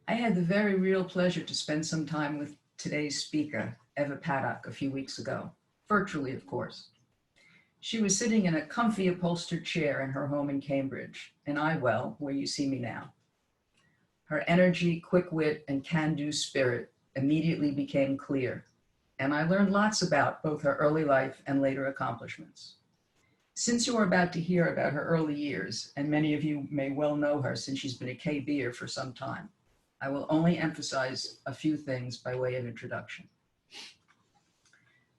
I had the very real pleasure to spend some time with today's speaker, Eva Paddock, a few weeks ago, virtually, of course. She was sitting in a comfy upholstered chair in her home in Cambridge, and well, where you see me now. Her energy, quick wit, and can-do spirit immediately became clear, and I learned lots about both her early life and later accomplishments. Since you are about to hear about her early years, and many of you may well know her since she's been a KB'er for some time, I will only emphasize a few things by way of introduction.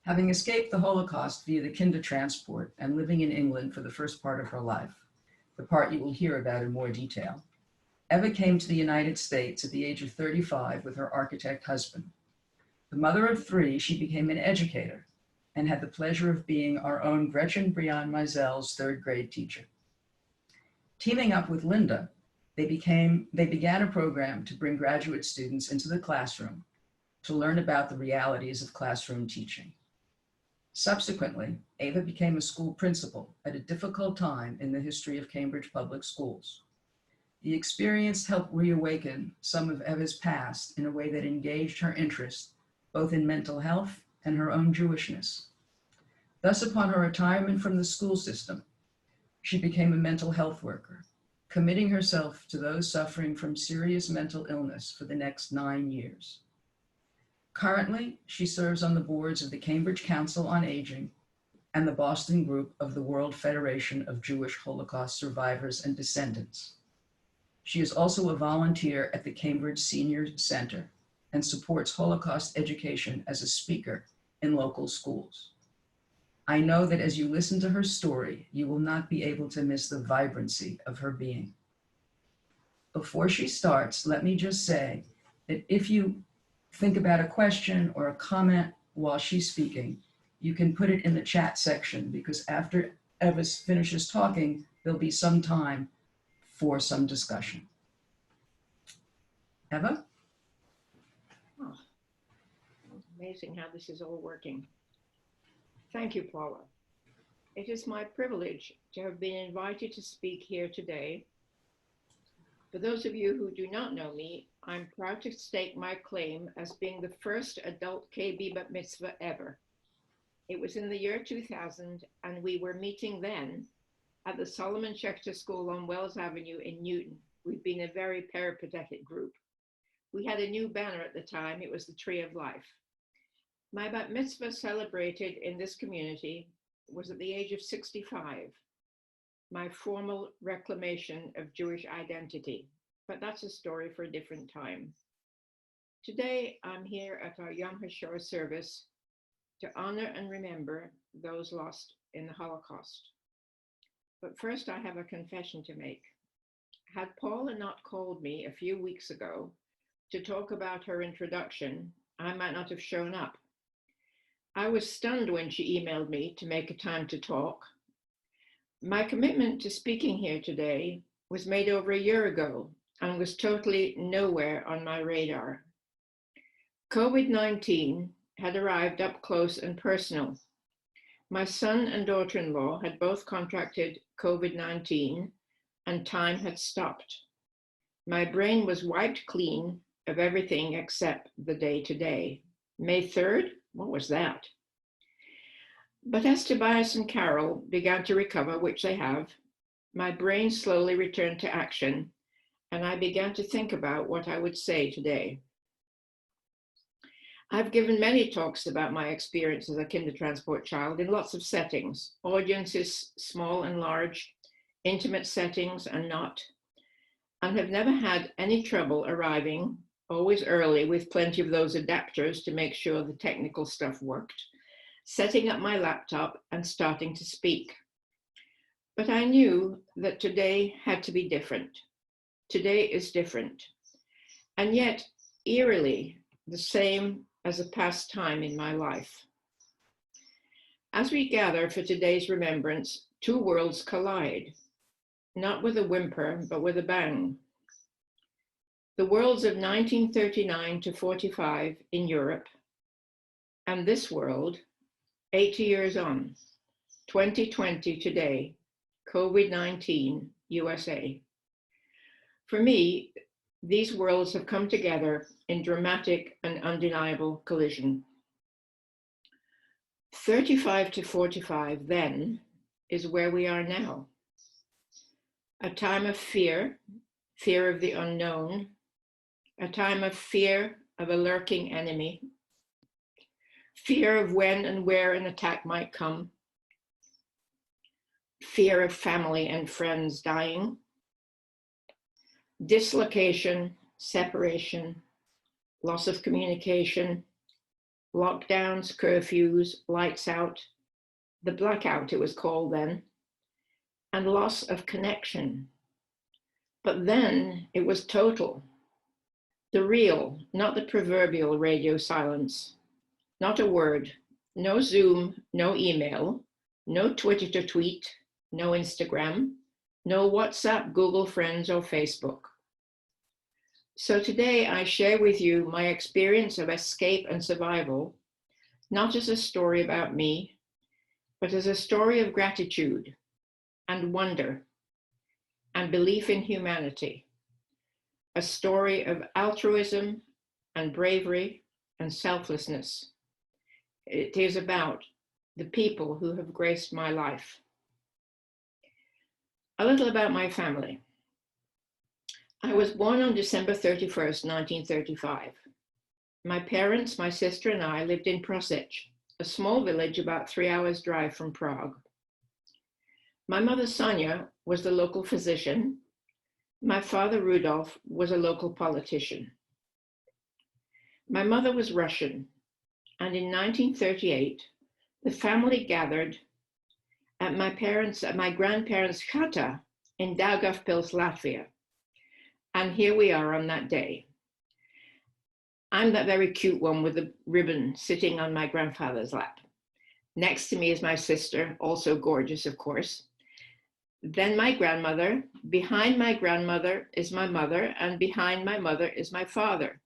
Having escaped the Holocaust via the Kindertransport and living in England for the first part of her life, the part you will hear about in more detail, Eva came to the United States at the age of 35 with her architect husband. The mother of three, she became an educator and had the pleasure of being our own Gretchen Briand Meisel's third grade teacher. Teaming up with Linda, they began a program to bring graduate students into the classroom to learn about the realities of classroom teaching. Subsequently, Eva became a school principal at a difficult time in the history of Cambridge Public Schools. The experience helped reawaken some of Eva's past in a way that engaged her interest both in mental health and her own Jewishness. Thus, upon her retirement from the school system, she became a mental health worker, committing herself to those suffering from serious mental illness for the next 9 years. Currently, she serves on the boards of the Cambridge Council on Aging and the Boston group of the World Federation of Jewish Holocaust Survivors and Descendants. She is also a volunteer at the Cambridge Senior Center and supports Holocaust education as a speaker in local schools. I know that as you listen to her story, you will not be able to miss the vibrancy of her being. Before she starts, let me just say that if you think about a question or a comment while she's speaking, you can put it in the chat section, because after Eva finishes talking, there'll be some time for some discussion. Eva? Oh, amazing how this is all working. Thank you, Paula. It is my privilege to have been invited to speak here today. For those of you who do not know me, I'm proud to stake my claim as being the first adult KB bat mitzvah ever. It was in the year 2000, and we were meeting then at the Solomon Schechter School on Wells Avenue in Newton. We've been a very peripatetic group. We had a new banner at the time. It was the Tree of Life. My bat mitzvah celebrated in this community was at the age of 65, my formal reclamation of Jewish identity, but that's a story for a different time. Today, I'm here at our Yom Hashoah service to honor and remember those lost in the Holocaust. But first, I have a confession to make. Had Paula not called me a few weeks ago to talk about her introduction, I might not have shown up. I was stunned when she emailed me to make a time to talk. My commitment to speaking here today was made over a year ago and was totally nowhere on my radar. COVID-19 had arrived up close and personal. My son and daughter-in-law had both contracted COVID-19 and time had stopped. My brain was wiped clean of everything except the day-to-day. May 3rd? What was that? But as Tobias and Carol began to recover, which they have, my brain slowly returned to action, and I began to think about what I would say today. I've given many talks about my experience as a Kindertransport child in lots of settings, audiences small and large, intimate settings and not, and have never had any trouble arriving, always early with plenty of those adapters to make sure the technical stuff worked, setting up my laptop and starting to speak. But I knew that today had to be different. Today is different, and yet eerily the same as a past time in my life. As we gather for today's remembrance, two worlds collide, not with a whimper, but with a bang. The worlds of 1939 to 45 in Europe, and this world, 80 years on, 2020 today, COVID-19, USA. For me, These worlds have come together in dramatic and undeniable collision. 35 to 45 then is where we are now. A time of fear, fear of the unknown, a time of fear of a lurking enemy, fear of when and where an attack might come, fear of family and friends dying, dislocation, separation, loss of communication, lockdowns, curfews, lights out, the blackout it was called then, and loss of connection. But then it was total. The real, not the proverbial radio silence. Not a word, no Zoom, no email, no Twitter to tweet, no Instagram, no WhatsApp, Google Friends, or Facebook. So today I share with you my experience of escape and survival, not as a story about me, but as a story of gratitude and wonder and belief in humanity, a story of altruism and bravery and selflessness. It is about the people who have graced my life. A little about my family. I was born on December 31st, 1935. My parents, my sister, and I lived in Prague, a small village about 3 hours' drive from Prague. My mother, Sonia, was the local physician. My father, Rudolf, was a local politician. My mother was Russian, and in 1938, the family gathered at my grandparents' chata in Daugavpils, Latvia. And here we are on that day. I'm that very cute one with the ribbon sitting on my grandfather's lap. Next to me is my sister, also gorgeous, of course. Then my grandmother. Behind my grandmother is my mother, and behind my mother is my father.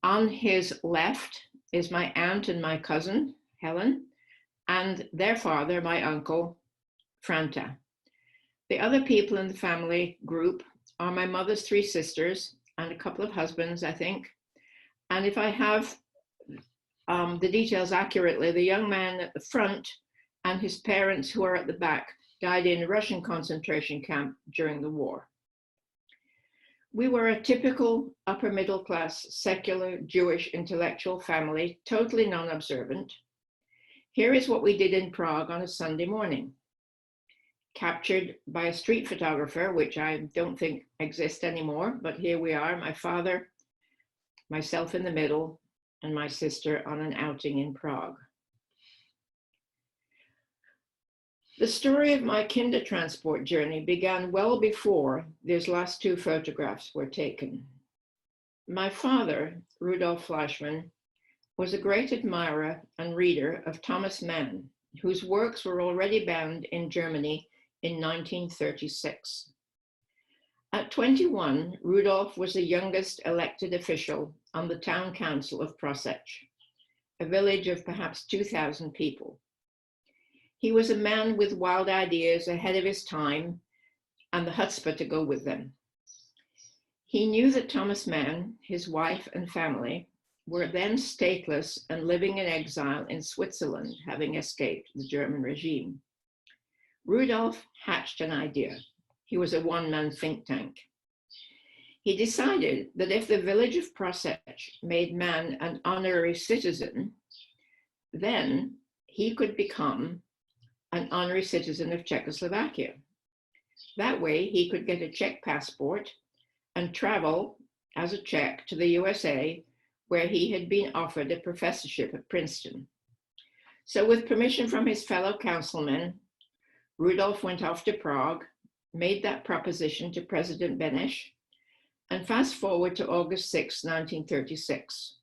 On his left is my aunt and my cousin, Helen, and their father, my uncle, Franta. The other people in the family group are my mother's 3 sisters and a couple of husbands, I think. And if I have the details accurately, the young man at the front and his parents who are at the back died in a Russian concentration camp during the war. We were a typical upper middle class, secular Jewish intellectual family, totally non-observant. Here is what we did in Prague on a Sunday morning. Captured by a street photographer, which I don't think exists anymore, but here we are, my father, myself in the middle, and my sister on an outing in Prague. The story of my Kindertransport journey began well before these last 2 photographs were taken. My father, Rudolf Fleischmann, was a great admirer and reader of Thomas Mann, whose works were already banned in Germany in 1936. At 21, Rudolf was the youngest elected official on the town council of Prague, a village of perhaps 2,000 people. He was a man with wild ideas ahead of his time and the chutzpah to go with them. He knew that Thomas Mann, his wife and family, were then stateless and living in exile in Switzerland, having escaped the German regime. Rudolf hatched an idea. He was a one-man think tank. He decided that if the village of Prague made Mann an honorary citizen, then he could become an honorary citizen of Czechoslovakia. That way he could get a Czech passport and travel as a Czech to the USA, where he had been offered a professorship at Princeton. So with permission from his fellow councilmen, Rudolf went off to Prague, made that proposition to President Beneš, and fast forward to August 6, 1936.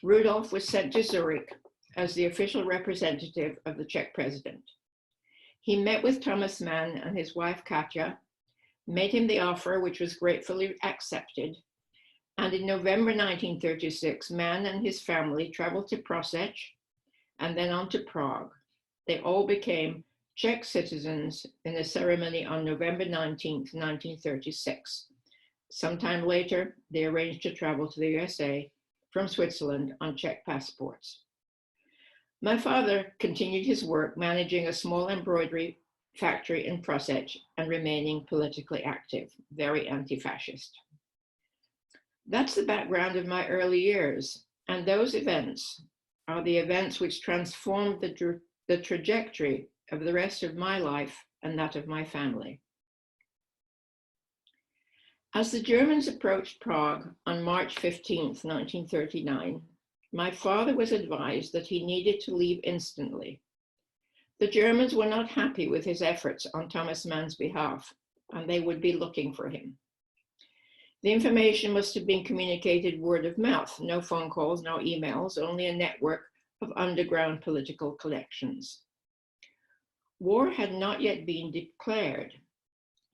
Rudolf was sent to Zurich as the official representative of the Czech president. He met with Thomas Mann and his wife Katja, made him the offer, which was gratefully accepted. And in November 1936, Mann and his family traveled to Prague and then on to Prague. They all became Czech citizens in a ceremony on November 19, 1936. Sometime later, they arranged to travel to the USA from Switzerland on Czech passports. My father continued his work managing a small embroidery factory in Prague and remaining politically active, very anti-fascist. That's the background of my early years, and those events are the events which transformed the trajectory of the rest of my life and that of my family. As the Germans approached Prague on March 15, 1939, my father was advised that he needed to leave instantly. The Germans were not happy with his efforts on Thomas Mann's behalf, and they would be looking for him. The information must have been communicated word of mouth, no phone calls, no emails, only a network of underground political connections. War had not yet been declared,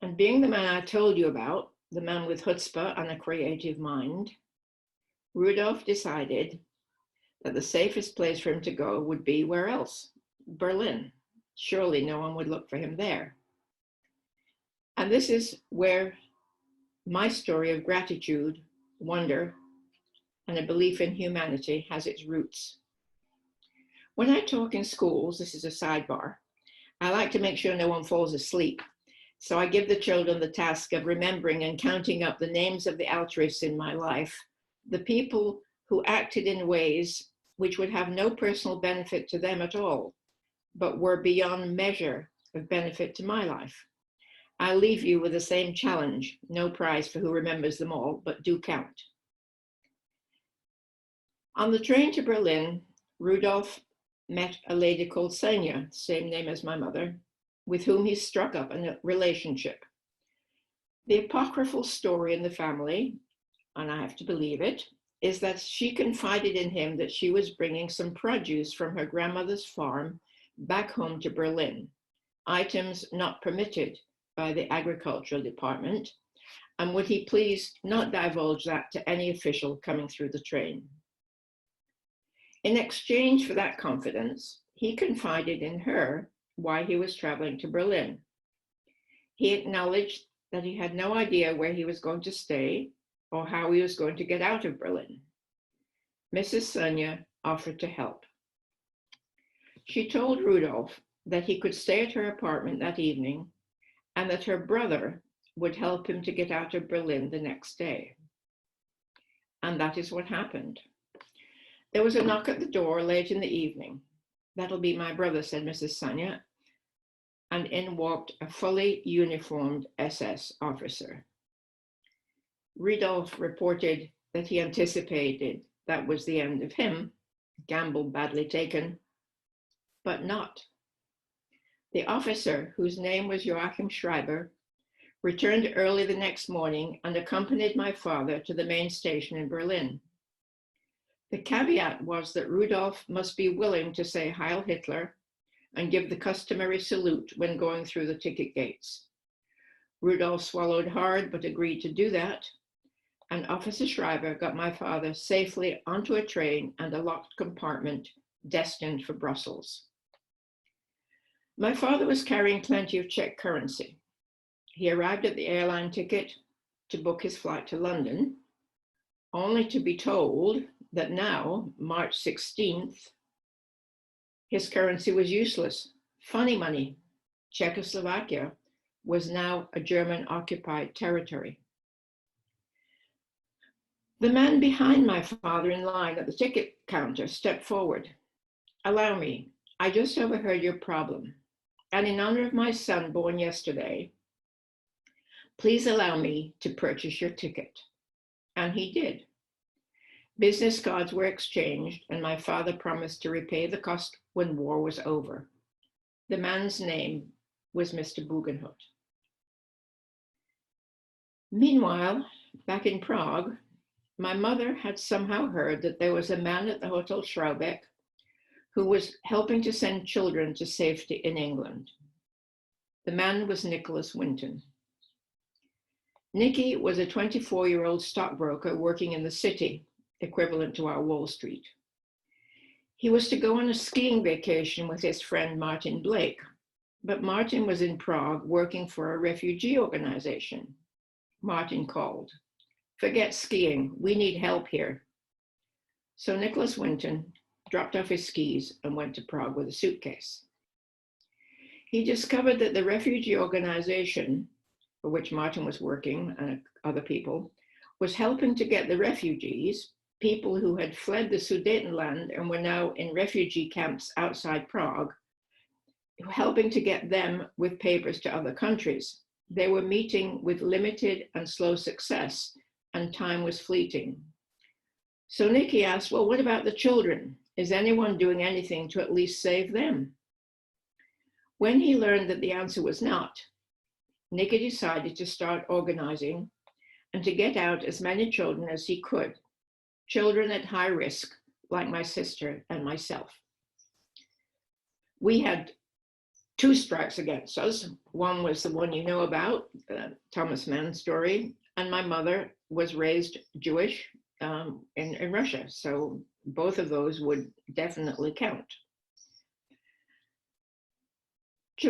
and being the man I told you about, the man with chutzpah and a creative mind, Rudolf decided that the safest place for him to go would be where else? Berlin. Surely no one would look for him there. And this is where my story of gratitude, wonder, and a belief in humanity has its roots. When I talk in schools, this is a sidebar, I like to make sure no one falls asleep. So I give the children the task of remembering and counting up the names of the altruists in my life, the people who acted in ways which would have no personal benefit to them at all, but were beyond measure of benefit to my life. I leave you with the same challenge, no prize for who remembers them all, but do count. On the train to Berlin, Rudolf met a lady called Sonia, same name as my mother, with whom he struck up a relationship. The apocryphal story in the family, and I have to believe it, is that she confided in him that she was bringing some produce from her grandmother's farm back home to Berlin, items not permitted by the agricultural department, and would he please not divulge that to any official coming through the train. In exchange for that confidence, he confided in her why he was traveling to Berlin. He acknowledged that he had no idea where he was going to stay or how he was going to get out of Berlin. Mrs. Sonia offered to help. She told Rudolf that he could stay at her apartment that evening and that her brother would help him to get out of Berlin the next day. And that is what happened. There was a knock at the door late in the evening. "That'll be my brother," said Mrs. Sonia, and in walked a fully uniformed SS officer. Rudolf reported that he anticipated that was the end of him, gamble badly taken, but not. The officer, whose name was Joachim Schreiber, returned early the next morning and accompanied my father to the main station in Berlin. The caveat was that Rudolf must be willing to say Heil Hitler and give the customary salute when going through the ticket gates. Rudolf swallowed hard but agreed to do that, and Officer Schreiber got my father safely onto a train and a locked compartment destined for Brussels. My father was carrying plenty of Czech currency. He arrived at the airline ticket to book his flight to London, only to be told that now, March 16th, his currency was useless. Funny money. Czechoslovakia was now a German-occupied territory. The man behind my father in line at the ticket counter stepped forward. "Allow me, I just overheard your problem, and in honor of my son born yesterday, please allow me to purchase your ticket." And he did. Business cards were exchanged, and my father promised to repay the cost when war was over. The man's name was Mr. Bugenhut. Meanwhile, back in Prague, my mother had somehow heard that there was a man at the Hotel Schraubeck who was helping to send children to safety in England. The man was Nicholas Winton. Nicky was a 24-year-old stockbroker working in the city, equivalent to our Wall Street. He was to go on a skiing vacation with his friend Martin Blake, but Martin was in Prague working for a refugee organization. Martin called. Forget skiing, we need help here. So Nicholas Winton dropped off his skis and went to Prague with a suitcase. He discovered that the refugee organization for which Martin was working and other people was helping to get the refugees, people who had fled the Sudetenland and were now in refugee camps outside Prague, helping to get them with papers to other countries. They were meeting with limited and slow success, and time was fleeting. So Nicky asked, well, what about the children? Is anyone doing anything to at least save them? When he learned that the answer was not, Nicky decided to start organizing and to get out as many children as he could, children at high risk, like my sister and myself. We had two strikes against us. One was the one you know about, Thomas Mann's story, and my mother was raised Jewish in Russia, so both of those would definitely count.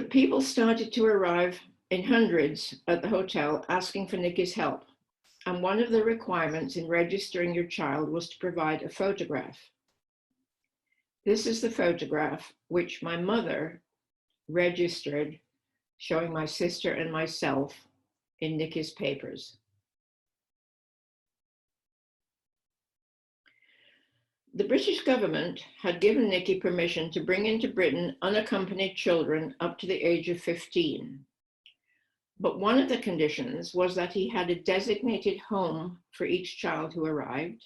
People started to arrive in hundreds at the hotel asking for Nicky's help, and one of the requirements in registering your child was to provide a photograph. This is the photograph which my mother registered, showing my sister and myself in Nicky's papers. The British government had given Nicky permission to bring into Britain unaccompanied children up to the age of 15. But one of the conditions was that he had a designated home for each child who arrived.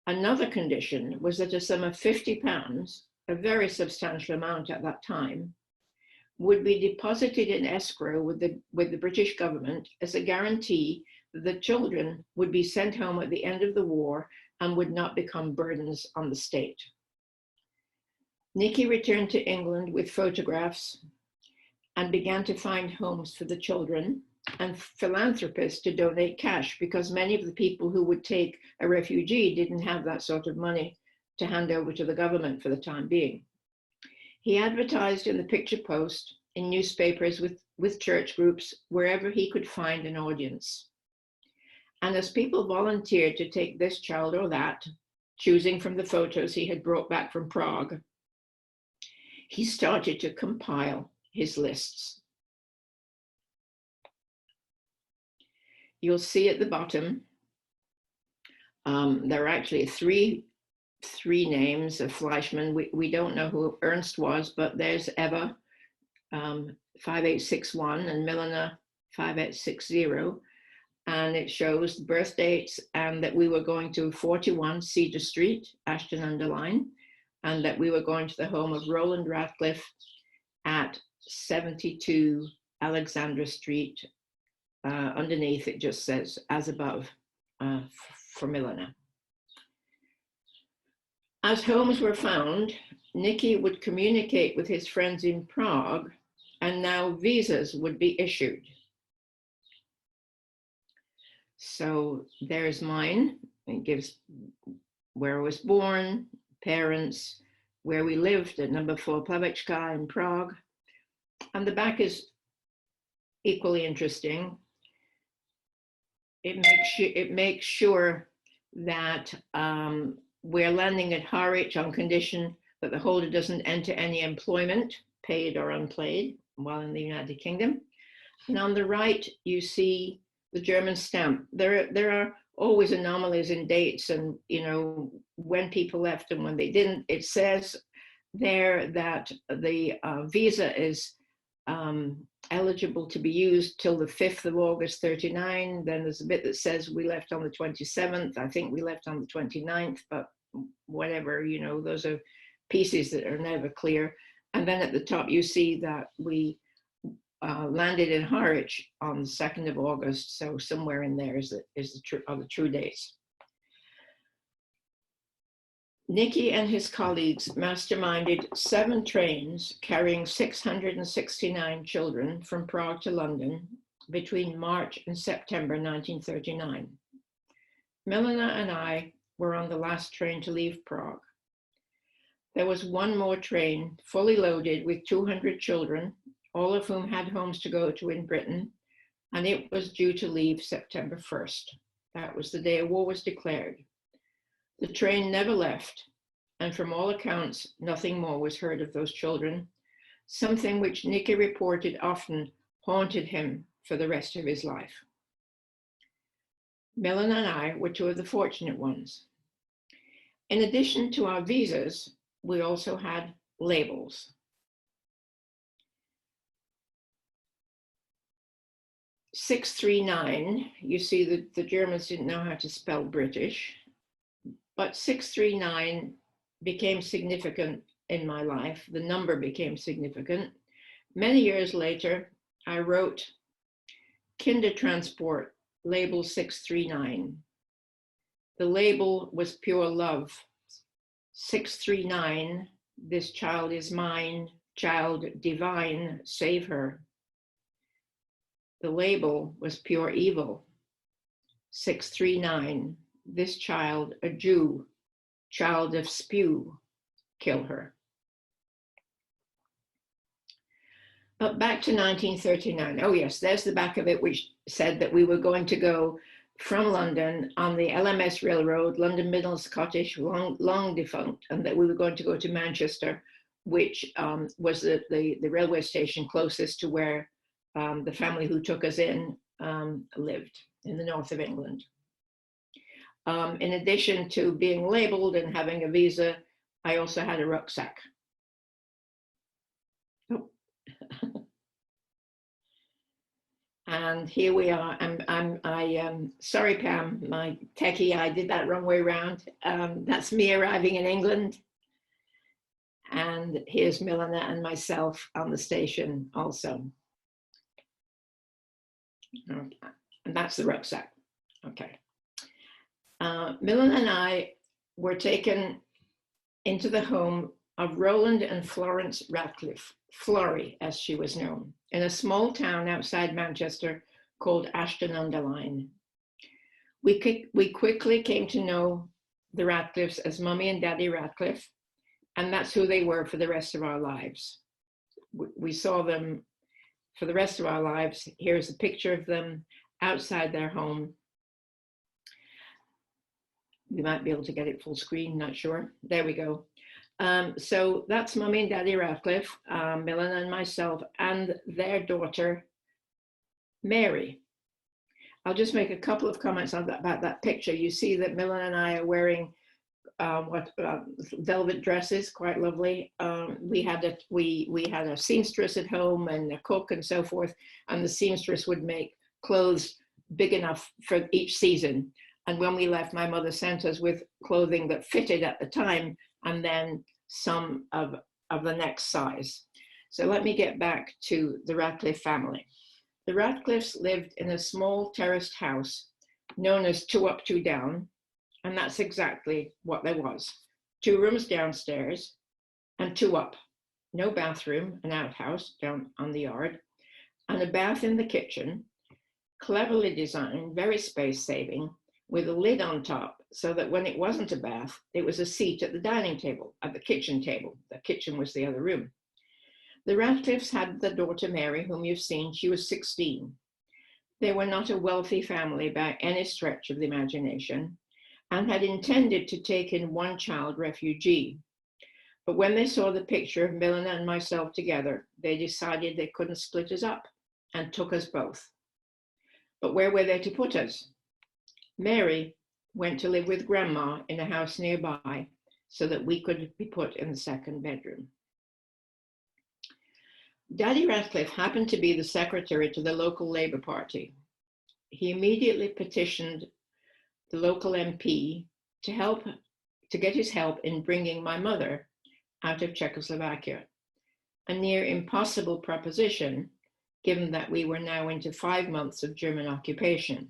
Another condition was that a sum of £50, a very substantial amount at that time, would be deposited in escrow with the British government as a guarantee that the children would be sent home at the end of the war and would not become burdens on the state. Nicky returned to England with photographs and began to find homes for the children and philanthropists to donate cash, because many of the people who would take a refugee didn't have that sort of money to hand over to the government for the time being. He advertised in the Picture Post, in newspapers, with church groups, wherever he could find an audience. And as people volunteered to take this child or that, choosing from the photos he had brought back from Prague, he started to compile his lists. You'll see at the bottom, there are actually three names of Fleischmann. We don't know who Ernst was, but there's Eva, 5861, and Milena, 5860. And it shows birth dates, and that we were going to 41 Cedar Street, Ashton-under-Lyne, and that we were going to the home of Roland Ratcliffe at 72 Alexandra Street. Underneath it just says, as above, for Milena. As homes were found, Nicky would communicate with his friends in Prague, and now visas would be issued. So there's mine. It gives where I was born, parents, where we lived at number 4 Plavečka in Prague. And the back is equally interesting. It makes sure that we're landing at Harwich on condition that the holder doesn't enter any employment, paid or unpaid, while in the United Kingdom. And on the right, you see the German stamp. There are always anomalies in dates and, you know, when people left and when they didn't. It says there that the visa is eligible to be used till the 5th of August 39. Then there's a bit that says we left on the 27th. I think we left on the 29th, but whatever, you know, those are pieces that are never clear. And then at the top, you see that we landed in Harwich on the 2nd of August. So somewhere in there are the true dates. Nicky and his colleagues masterminded 7 trains carrying 669 children from Prague to London between March and September 1939. Milena and I were on the last train to leave Prague. There was one more train fully loaded with 200 children, all of whom had homes to go to in Britain, and it was due to leave September 1st. That was the day a war was declared. The train never left, and from all accounts, nothing more was heard of those children, something which Nicky reported often haunted him for the rest of his life. Millen and I were two of the fortunate ones. In addition to our visas, we also had labels. "639", you see that the Germans didn't know how to spell British, but 639 became significant in my life. The number became significant. Many years later, I wrote Kindertransport, label 639. The label was pure love. 639, this child is mine, child divine, save her. The label was pure evil. 639, this child a Jew, child of spew, kill her. But back to 1939. Oh yes, there's the back of it, which said that we were going to go from London on the LMS Railroad, London Midland Scottish, long defunct, and that we were going to go to Manchester, which was the railway station closest to where the family who took us in lived, in the north of England. In addition to being labeled and having a visa, I also had a rucksack. Oh. And here we are. Sorry, Pam, my techie, I did that wrong way around. That's me arriving in England. And here's Milena and myself on the station also. And that's the rucksack. Okay. Milena and I were taken into the home of Roland and Florence Ratcliffe, Florrie, as she was known, in a small town outside Manchester called Ashton-under-Lyne. We quickly came to know the Ratcliffes as Mummy and Daddy Ratcliffe, and that's who they were for the rest of our lives. We saw them for the rest of our lives. Here's a picture of them outside their home. We might be able to get it full screen, not sure. There we go. So that's Mummy and Daddy Ratcliffe, Millen and myself, and their daughter, Mary. I'll just make a couple of comments about that picture. You see that Millen and I are wearing velvet dresses, quite lovely. We had a seamstress at home and a cook and so forth, and the seamstress would make clothes big enough for each season. And when we left, my mother sent us with clothing that fitted at the time, and then some of the next size. So let me get back to the Ratcliffe family. The Ratcliffes lived in a small terraced house known as 2 up, 2 down, and that's exactly what there was. 2 rooms downstairs and 2 up. No bathroom, an outhouse down on the yard, and a bath in the kitchen, cleverly designed, very space-saving, with a lid on top so that when it wasn't a bath, it was a seat at the dining table, at the kitchen table. The kitchen was the other room. The Ratcliffes had the daughter Mary, whom you've seen. She was 16. They were not a wealthy family by any stretch of the imagination and had intended to take in 1 child refugee. But when they saw the picture of Milena and myself together, they decided they couldn't split us up and took us both. But where were they to put us? Mary went to live with Grandma in a house nearby so that we could be put in the 2nd bedroom. Daddy Ratcliffe happened to be the secretary to the local Labour Party. He immediately petitioned the local MP to get his help in bringing my mother out of Czechoslovakia, a near impossible proposition given that we were now into 5 months of German occupation.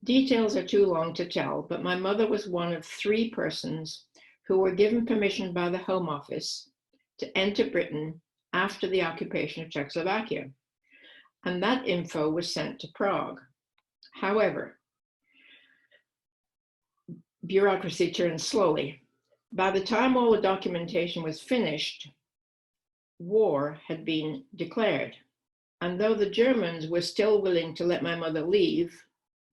Details are too long to tell, but my mother was one of 3 persons who were given permission by the Home Office to enter Britain after the occupation of Czechoslovakia, and that info was sent to Prague. However, bureaucracy turns slowly. By the time all the documentation was finished, war had been declared, and though the Germans were still willing to let my mother leave,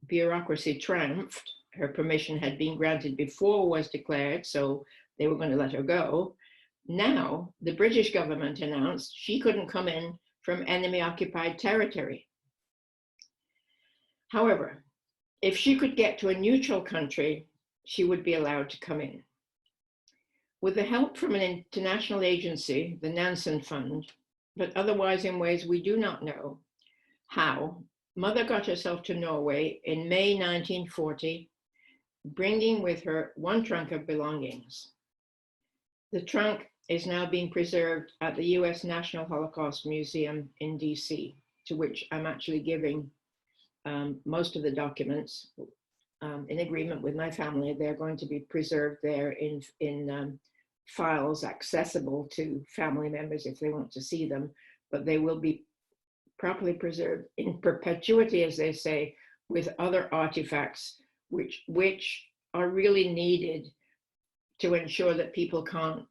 bureaucracy triumphed. Her permission had been granted before was declared, so they were going to let her go. Now, the British government announced she couldn't come in from enemy-occupied territory. However, if she could get to a neutral country, she would be allowed to come in. With the help from an international agency, the Nansen Fund, but otherwise in ways we do not know how, Mother got herself to Norway in May 1940, bringing with her one trunk of belongings. The trunk is now being preserved at the US National Holocaust Museum in DC, to which I'm actually giving most of the documents in agreement with my family. They're going to be preserved there in files accessible to family members if they want to see them, but they will be properly preserved in perpetuity, as they say, with other artifacts which are really needed to ensure that people can't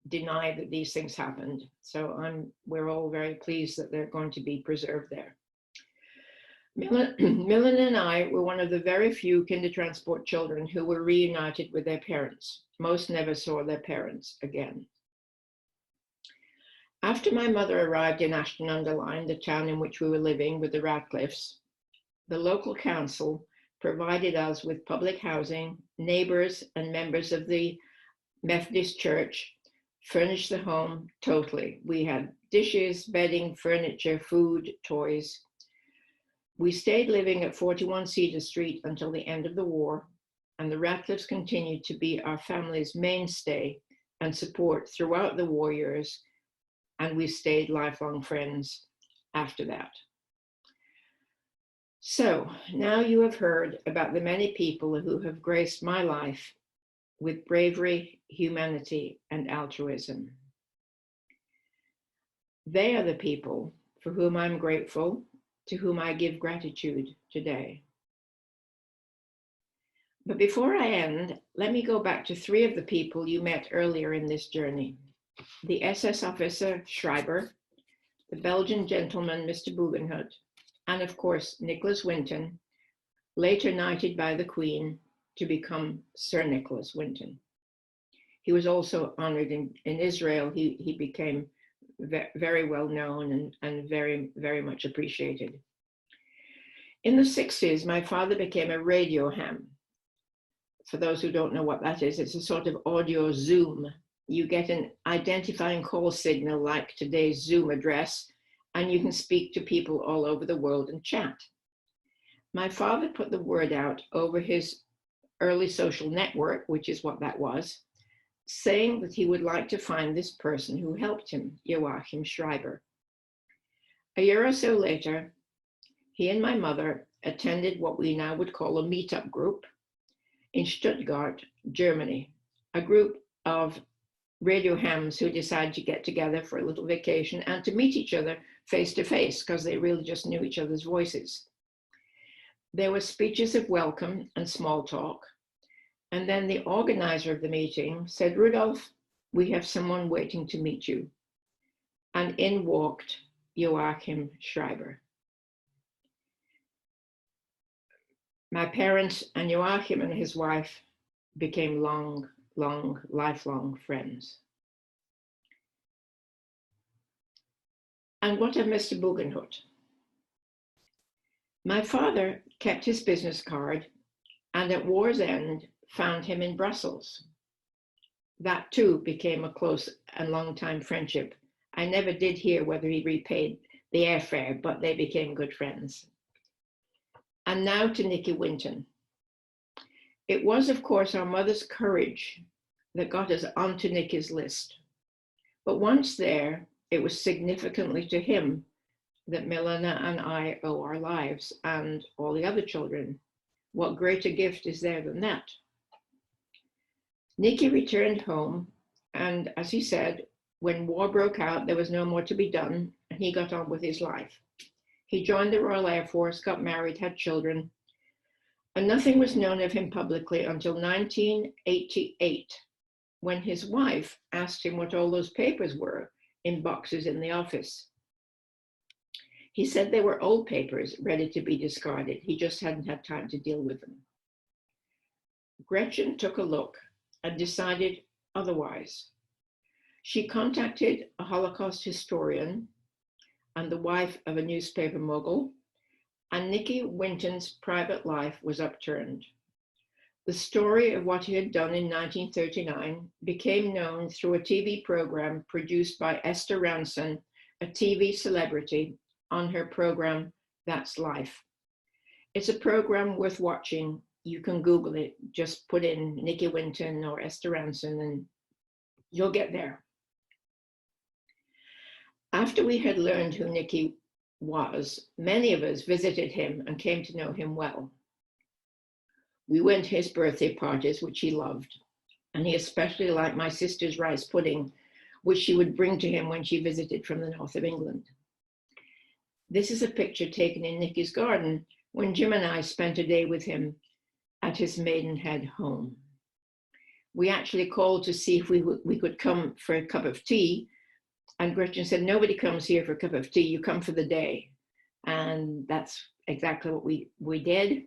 deny that these things happened. So we're all very pleased that they're going to be preserved there. Millen and I were one of the very few Kindertransport children who were reunited with their parents. Most never saw their parents again. After my mother arrived in Ashton-under-Lyne, the town in which we were living with the Radcliffes, the local council provided us with public housing, neighbors and members of the Methodist Church furnished the home totally. We had dishes, bedding, furniture, food, toys. We stayed living at 41 Cedar Street until the end of the war, and the Radcliffes continued to be our family's mainstay and support throughout the war years, and we stayed lifelong friends after that. So now you have heard about the many people who have graced my life with bravery, humanity, and altruism. They are the people for whom I'm grateful, to whom I give gratitude today. But before I end, let me go back to three of the people you met earlier in this journey. The SS officer Schreiber, the Belgian gentleman Mr. Bugenhut, and of course Nicholas Winton, later knighted by the Queen to become Sir Nicholas Winton. He was also honored in Israel. He became very well known and very, very much appreciated. In the 60s, my father became a radio ham. For those who don't know what that is, it's a sort of audio Zoom. You get an identifying call signal like today's Zoom address, and you can speak to people all over the world and chat. My father put the word out over his early social network, which is what that was, saying that he would like to find this person who helped him, Joachim Schreiber. A year or so later, he and my mother attended what we now would call a meetup group in Stuttgart, Germany, a group of radio hams who decided to get together for a little vacation and to meet each other face to face because they really just knew each other's voices. There were speeches of welcome and small talk. And then the organizer of the meeting said, "Rudolf, we have someone waiting to meet you." And in walked Joachim Schreiber. My parents and Joachim and his wife became lifelong friends. And what of Mr. Bugenhut? My father kept his business card and at war's end found him in Brussels. That too became a close and long-time friendship. I never did hear whether he repaid the airfare, but they became good friends. And now to Nicky Winton. It was, of course, our mother's courage that got us onto Nicky's list. But once there, it was significantly to him that Milena and I owe our lives, and all the other children. What greater gift is there than that? Nicky returned home, and as he said, when war broke out, there was no more to be done, and he got on with his life. He joined the Royal Air Force, got married, had children, and nothing was known of him publicly until 1988, when his wife asked him what all those papers were in boxes in the office. He said they were old papers ready to be discarded. He just hadn't had time to deal with them. Gretchen took a look and decided otherwise. She contacted a Holocaust historian and the wife of a newspaper mogul, and Nicky Winton's private life was upturned. The story of what he had done in 1939 became known through a TV program produced by Esther Ranson, a TV celebrity, on her program, That's Life. It's a program worth watching. You can Google it. Just put in Nicky Winton or Esther Ranson and you'll get there. After we had learned who Nicky was, many of us visited him and came to know him well. We went to his birthday parties, which he loved, and he especially liked my sister's rice pudding, which she would bring to him when she visited from the north of England. This is a picture taken in Nicky's garden when Jim and I spent a day with him at his Maidenhead home. We actually called to see if we could come for a cup of tea, and Gretchen said, nobody comes here for a cup of tea, you come for the day. And that's exactly what we did.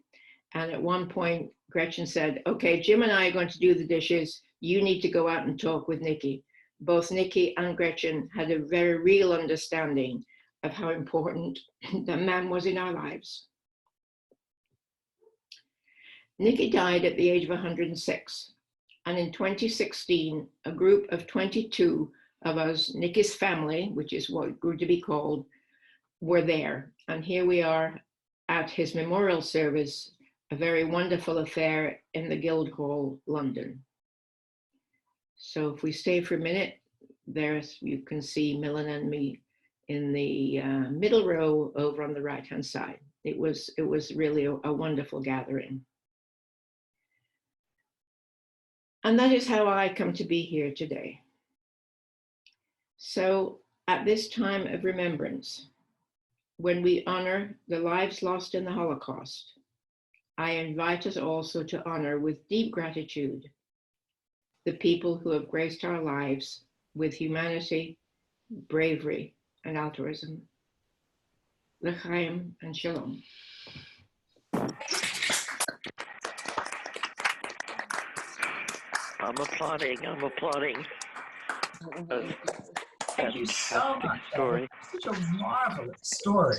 And at one point, Gretchen said, okay, Jim and I are going to do the dishes. You need to go out and talk with Nicky. Both Nicky and Gretchen had a very real understanding of how important the man was in our lives. Nicky died at the age of 106. And in 2016, a group of 22 of us, Nicky's family, which is what it grew to be called, were there. And here we are at his memorial service, a very wonderful affair in the Guildhall, London. So if we stay for a minute, there's, you can see Millen and me in the middle row over on the right-hand side. It was really a wonderful gathering. And that is how I come to be here today. So at this time of remembrance, when we honor the lives lost in the Holocaust, I invite us also to honor with deep gratitude the people who have graced our lives with humanity, bravery, and altruism. L'chaim and shalom. I'm applauding. Thank you so much. Story. Such a marvelous story.